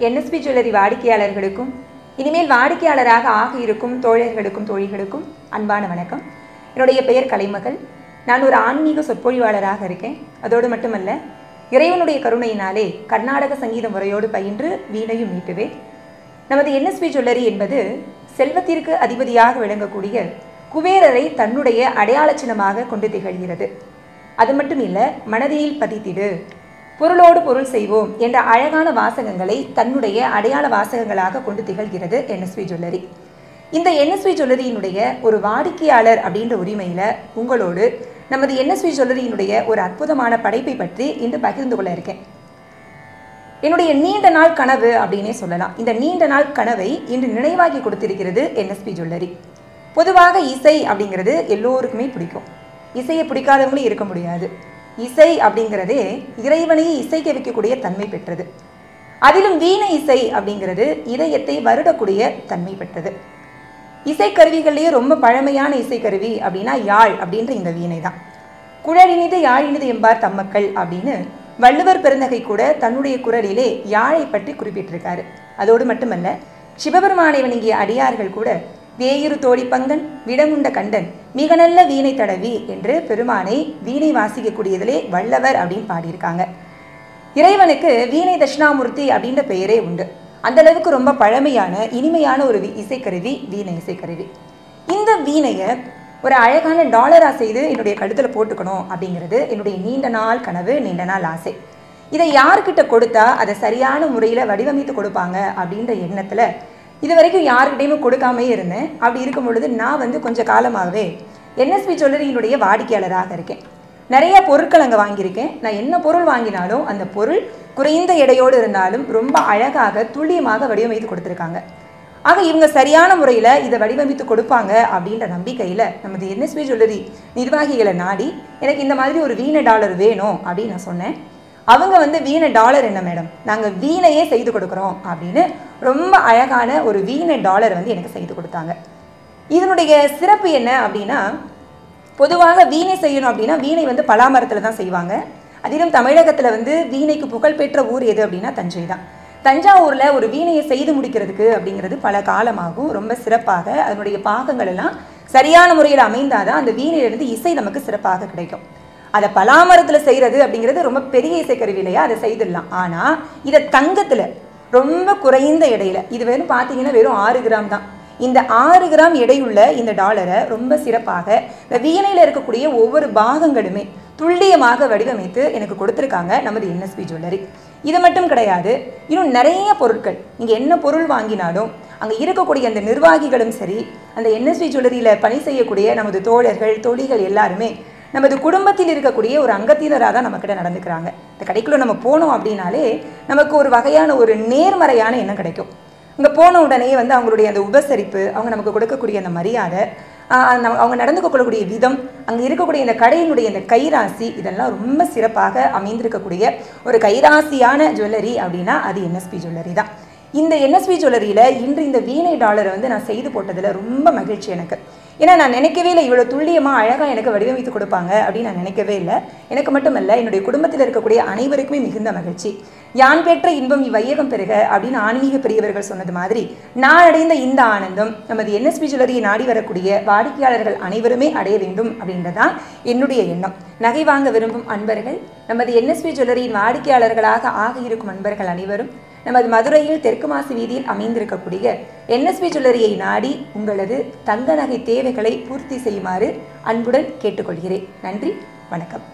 NSP jewellery வாடிக்கையாளர்களுக்கும் இனிமேல் வாடிக்கையாளராக ஆக இருக்கும் தோழர்களுக்கும் தோழிகளுக்கும் அன்பான வணக்கம். என்னுடைய பெயர் கலைமகள். நான் ஒரு ஆன்மீக சொற்பொழிவாளராக இருக்கேன். அதோடு மட்டுமல்ல, இறைவனுடைய கருணையினாலே கர்நாடக சங்கீத முறையோடு பயின்று வீணையும் மீட்டுவேன். நமது NSP ஜுவல்லரி என்பது செல்வத்திற்கு அதிபதியாக விளங்கக்கூடிய குபேரரை தன்னுடைய அடையாள சின்னமாக கொண்டு திகழ்கிறது. அது மட்டும் இல்லை, மனதில் பதித்திடு, பொருளோடு பொருள் செய்வோம் என்ற அழகான வாசகங்களை தன்னுடைய அடையாள வாசகங்களாக கொண்டு திகழ்கிறது NSP ஜுவல்லரி. இந்த NSP ஜுவல்லரியினுடைய ஒரு வாடிக்கையாளர் அப்படின்ற உரிமையில் உங்களோடு நமது NSP ஜுவல்லரியினுடைய ஒரு அற்புதமான படைப்பை பற்றி இன்று பகிர்ந்து கொள்ள இருக்கேன். என்னுடைய நீண்ட நாள் கனவு அப்படின்னே சொல்லலாம். இந்த நீண்ட நாள் கனவை இன்று நினைவாக்கி கொடுத்திருக்கிறது NSP ஜுவல்லரி. பொதுவாக இசை அப்படிங்கிறது எல்லோருக்குமே பிடிக்கும். இசையை பிடிக்காதவங்களும் இருக்க முடியாது. இசை அப்படிங்கிறதே இறைவனையே இசைக்க வைக்கக்கூடிய தன்மை பெற்றது. அதிலும் வீணை இசை அப்படிங்கிறது இதயத்தை வருடக்கூடிய தன்மை பெற்றது. இசைக்கருவிகள்லேயே ரொம்ப பழமையான இசைக்கருவி அப்படின்னா யாழ் அப்படின்ற இந்த வீணை தான். குழலினிது யாழினிது என்பார் தம்மக்கள் அப்படின்னு வள்ளுவர் பெருந்தகை கூட தன்னுடைய குரலிலே யாழை பற்றி குறிப்பிட்டிருக்காரு. அதோடு மட்டுமல்ல, சிவபெருமானை வணங்கிய அடியார்கள் கூட வேயிறு தோழி பங்கன் விடமுண்ட கண்டன் மிக நல்ல வீணை தடவி என்று பெருமானை வீணை வாசிக்கக்கூடியதிலே வல்லவர் அப்படின்னு பாடியிருக்காங்க. இறைவனுக்கு வீணை தட்சிணாமூர்த்தி அப்படின்ற பெயரே உண்டு. அந்த அளவுக்கு ரொம்ப பழமையான இனிமையான ஒரு இசைக்கருவி வீணை இசைக்கருவி. இந்த வீணையை ஒரு அழகான டாலரா செய்து என்னுடைய கழுத்தில் போட்டுக்கணும் அப்படிங்கிறது என்னுடைய நீண்ட நாள் கனவு, நீண்ட நாள் ஆசை. இதை யாருக்கிட்ட கொடுத்தா அதை சரியான முறையில் வடிவமைத்து கொடுப்பாங்க அப்படின்ற எண்ணத்தில் இது வரைக்கும் யாருக்கிட்டையுமே கொடுக்காமே இருந்தேன். அப்படி இருக்கும் பொழுது நான் கொஞ்சம் காலமாகவே NSP ஜுவல்லரியினுடைய வாடிக்கையாளராக இருக்கேன். நிறைய பொருட்கள் அங்கே வாங்கியிருக்கேன். நான் என்ன பொருள் வாங்கினாலும் அந்த பொருள் குறைந்த எடையோடு இருந்தாலும் ரொம்ப அழகாக துல்லியமாக வடிவமைத்து கொடுத்துருக்காங்க. ஆக இவங்க சரியான முறையில் இதை வடிவமைத்து கொடுப்பாங்க அப்படின்ற நம்பிக்கையில் நமது NSP ஜுவல்லரி நிர்வாகிகளை நாடி எனக்கு இந்த மாதிரி ஒரு வீணை டாலர் வேணும் அப்படின்னு நான் சொன்னேன். அவங்க வீணை டாலர் என்ன மேடம், நாங்கள் வீணையே செய்து கொடுக்குறோம் அப்படின்னு ரொம்ப அழகான ஒரு வீணை டாலர் எனக்கு செய்து கொடுத்தாங்க. இதனுடைய சிறப்பு என்ன அப்படின்னா, பொதுவாக வீணை செய்யணும் அப்படின்னா வீணை பலாமரத்தில் தான் செய்வாங்க. அதிலும் தமிழகத்தில் வீணைக்கு புகழ்பெற்ற ஊர் எது அப்படின்னா தஞ்சை தான். தஞ்சாவூரில் ஒரு வீணையை செய்து முடிக்கிறதுக்கு அப்படிங்கிறது பல காலமாகும். ரொம்ப சிறப்பாக அதனுடைய பாகங்கள் எல்லாம் சரியான முறையில் அமைந்தாதான் அந்த வீணையிலிருந்து இசை நமக்கு சிறப்பாக கிடைக்கும். அதை பலாமரத்தில் செய்கிறது அப்படிங்கிறது ரொம்ப பெரிய இசைக்கருவி இல்லையா, அதை செய்திடலாம். ஆனால் இதை தங்கத்தில் ரொம்ப குறைந்த எடையில், இது வெறும் பார்த்தீங்கன்னா வெறும் 6 கிராம் தான். இந்த 6 கிராம் எடையுள்ள இந்த டாலரை ரொம்ப சிறப்பாக இந்த வீணையில் இருக்கக்கூடிய ஒவ்வொரு பாகங்களுமே துல்லியமாக வடிவமைத்து எனக்கு கொடுத்துருக்காங்க நமது NSP ஜுவல்லரி. இது மட்டும் கிடையாது, இன்னும் நிறைய பொருட்கள். நீங்கள் என்ன பொருள் வாங்கினாலும் அங்கே இருக்கக்கூடிய அந்த நிர்வாகிகளும் சரி, அந்த NSP ஜுவல்லரியில் பணி செய்யக்கூடிய நமது தோழர்கள் தோழிகள் எல்லாருமே நமது குடும்பத்தில் இருக்கக்கூடிய ஒரு அங்கத்தினராக தான் நம்மக்கிட்ட நடந்துக்கிறாங்க. இந்த கடைக்குள்ளே நம்ம போனோம் அப்படின்னாலே நமக்கு ஒரு வகையான ஒரு நேர்மறையான எண்ணம் கிடைக்கும். இங்கே போன உடனே அவங்களுடைய அந்த உபசரிப்பு, அவங்க நமக்கு கொடுக்கக்கூடிய அந்த மரியாதை, அவங்க நடந்து கொள்ளக்கூடிய விதம், அங்கே இருக்கக்கூடிய இந்த கடையினுடைய இந்த கைராசி, இதெல்லாம் ரொம்ப சிறப்பாக அமைந்திருக்கக்கூடிய ஒரு கைராசியான ஜுவல்லரி அப்படின்னா அது NSP ஜுவல்லரி தான். இந்த NSP ஜுவல்லரியில் இன்று இந்த வீணை டாலரை நான் செய்து போட்டதில் ரொம்ப மகிழ்ச்சி எனக்கு. ஏன்னா நான் நினைக்கவே இல்லை இவ்வளோ துல்லியமாக அழகாக எனக்கு வடிவமைத்து கொடுப்பாங்க அப்படின்னு நான் நினைக்கவே இல்லை. எனக்கு மட்டுமல்ல, என்னுடைய குடும்பத்தில் இருக்கக்கூடிய அனைவருக்குமே மிகுந்த மகிழ்ச்சி. யான் பெற்ற இன்பம் இவ்வையகம் பெறுக அப்படின்னு ஆன்மீக பெரியவர்கள் சொன்னது மாதிரி நான் அடைந்த இந்த ஆனந்தம் நமது NSP ஜுவல்லரியை நாடி வரக்கூடிய வாடிக்கையாளர்கள் அனைவருமே அடைய வேண்டும் அப்படின்றதான் என்னுடைய எண்ணம். நகை வாங்க விரும்பும் அன்பர்கள், நமது NSP ஜுவல்லரியின் வாடிக்கையாளர்களாக ஆக இருக்கும் அன்பர்கள் அனைவரும் நமது மதுரையில் தெற்கு மாசி வீதியில் அமைந்திருக்கக்கூடிய NSP ஜுவல்லரியை நாடி உங்களது தங்க நகை தேவைகளை பூர்த்தி செய்யுமாறு அன்புடன் கேட்டுக்கொள்கிறேன். நன்றி, வணக்கம்.